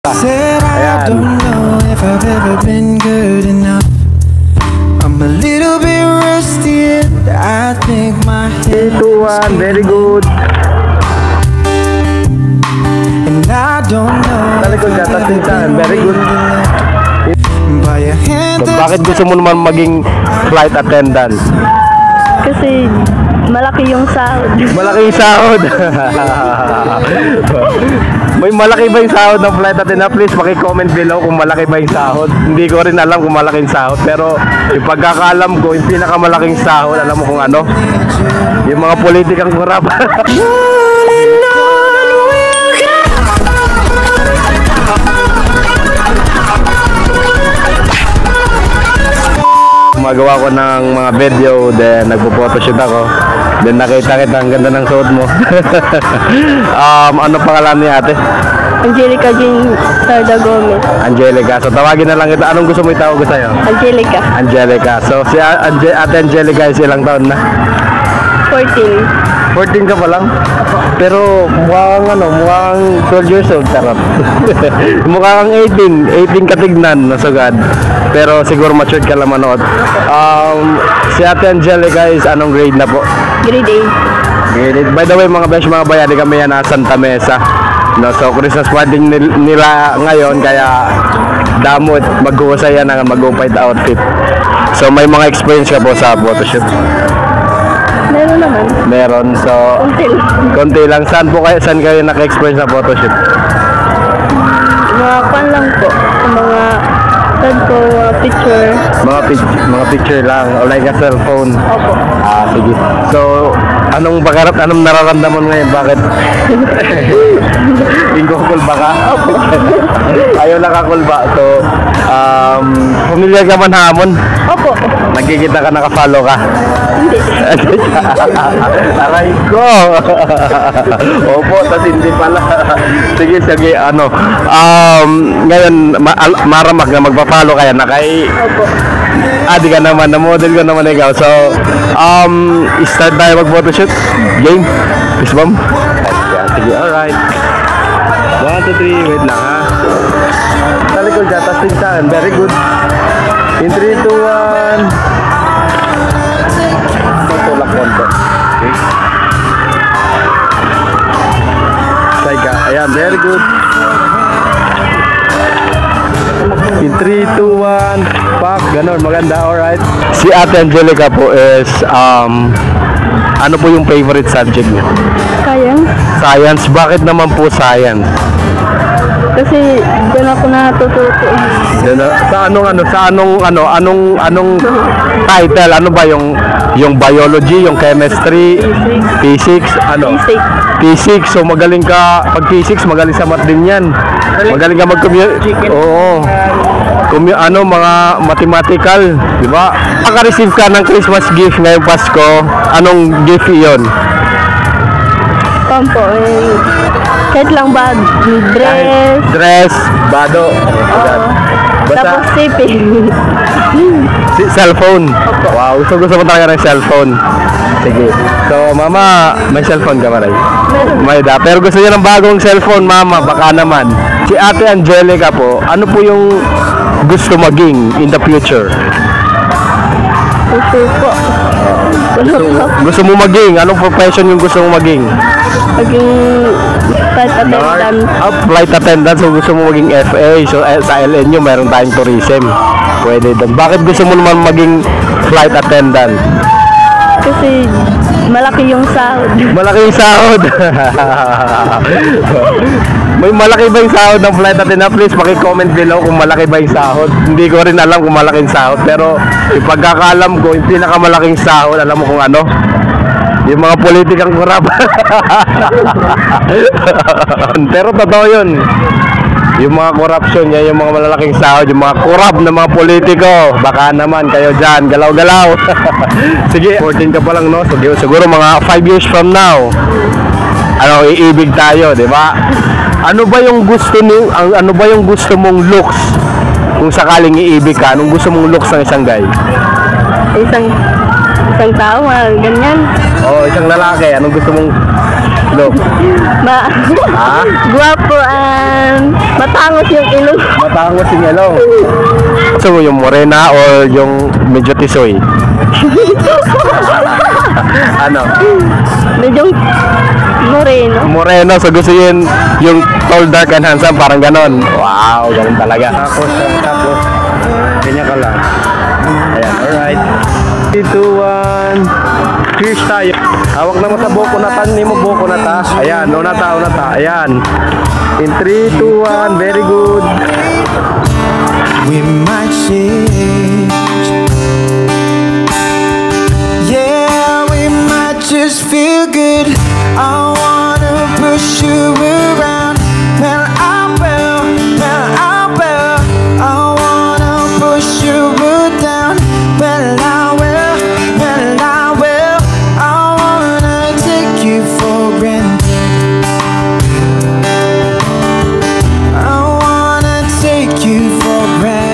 Said I Ayan. don't know if I've ever been good enough. I'm a little bit rusty and I think my head 2-1, very good. and I don't know Talikod if ka, I've testing ever time, been very good. by a hand So, bakit gusto mo naman maging flight attendant? Kasi malaki yung sahod. Malaking sahod. May malaki ba yung sahod ng flight attendant? Please paki-comment below kung malaki ba yung sahod. Hindi ko rin alam kung malaking sahod, pero yung pagkakaalam ko, yung pinakamalaking sahod, alam mo kung ano? Yung mga politikang kurap. Gumagawa ko ng mga video, then nagpo-photoshoot ako. Then nakita kita, ang ganda ng suot mo. Ano pangalan ni ate? Angelica Jean Sarda Gomez. Angelica. So tawagin na lang kita. Anong gusto mo itawag ko sa'yo? Angelica. Angelica. So si ate Angelica is ilang taon na? 14. 14 ka pa lang? Pero mukhang 12 years old. Sarap. Mukhang 18. 18 katignan, nasugad. Pero siguro matured ka lang manood. Si ate Angelica is anong grade na po? Grade 8. Grade 8. By the way, mga besh, mga bayani, kami yan na Santa Mesa. No, so Christmas wedding nila ngayon, kaya damot maghuhusay yan ng mag-upay outfit. So may mga experience ka po sa photoshoot? Meron naman. Meron. So konti lang. Saan kayo naka-experience sa photoshoot? Mga pan lang po. Mga saan po, mga picture. Mga picture lang, o like a cellphone. Opo. Sige. So anong nararamdaman ngayon? Bakit? Kulba ka? Opo. Ayaw nakakulba. So familiar ka man hamon? Opo. Nagkikita ka, naka-follow ka? Hindi. Aray ko. Opo, tas hindi pala. Sige, ngayon maramak na magpa-follow kaya na kay Opo. di ka naman, na-model ko naman ikaw. So start tayo mag-photoshoot. Game? Peace bomb? Sige, alright. 1, 2, 3, wait lang ha. Talikod ka, testing time, very good. In 3, 2, 1. Tutulak konti. Okay. Say ka. Ayan, very good. In 3, 2, 1. Pak, ganun, maganda, alright. Si ate Angelica po is, ano po yung favorite subject niyo? Science. Science. Bakit naman po science? Kasi doon ako natututo. Anong title? Ano ba yung biology, yung chemistry, physics, ano? Physics. So magaling ka pag physics, magaling sa math din 'yan. Magaling ka Oo. Mga mathematical, di ba? Naka-receive ka ng Christmas gift ngayong Pasko. Anong gift 'yon? Pampo. Kahit lang bag, dress, bado. tapos sipin. Cellphone. Wow, gusto mo talaga ng cellphone. Sige. So, mama, may cellphone ka ba rin? Meron. May da. Pero gusto niya ng bagong cellphone, mama. Baka naman. Si ate Angelica po, ano po yung gusto maging in the future? Gusto po. Gusto mo maging? Anong profession yung gusto mo maging? Maging flight attendant. Flight attendant. So, gusto mo maging FA. So, sa LNU, meron tayong tourism. Pwede doon. Bakit gusto mo naman maging flight attendant? Kasi malaki yung sahod. Malaki yung sahod. May malaki ba yung sahod ng flight attendant? Please paki-comment below kung malaki ba yung sahod. Hindi ko rin alam kung malaking sahod, pero yung pagkakaalam ko, yung pinakamalaking sahod, alam mo kung ano? Yung mga politikang kurap. Pero totoo yun. Yung mga corruption yan, yung mga malalaking sahod, yung mga kurap na mga politiko. Baka naman kayo dyan, galaw-galaw. Sige, 14 ka pa lang, no? So, siguro mga 5 years from now, iibig tayo, di ba? Ano ba yung gusto mong looks kung sakaling iibig ka? Anong gusto mong looks ng isang guy? Isang tao, ganyan. Isang lalaki, anong gusto mong Look. Ha? Guwapo and matangos yung ilong. Matangos yung ilong. So, yung morena or yung medyo tisoy? Ano? Medyo moreno. Moreno, so gusto yun yung tall, dark, and handsome, parang ganon. Wow, ganon talaga. Tapos, ganyan ka lang. Ayan, alright. 3, 2, 1. Cheers tayo. Hawak naman sa buko na ta. Hindi mo buko na ta. Ayan, una ta. Ayan. In 3, 2, 1. Very good. We might change. Yeah, we might just feel good. I wanna push you around. Well, I will. I wanna push you down. Well, I will. I wanna take you for granted. I wanna take you for granted.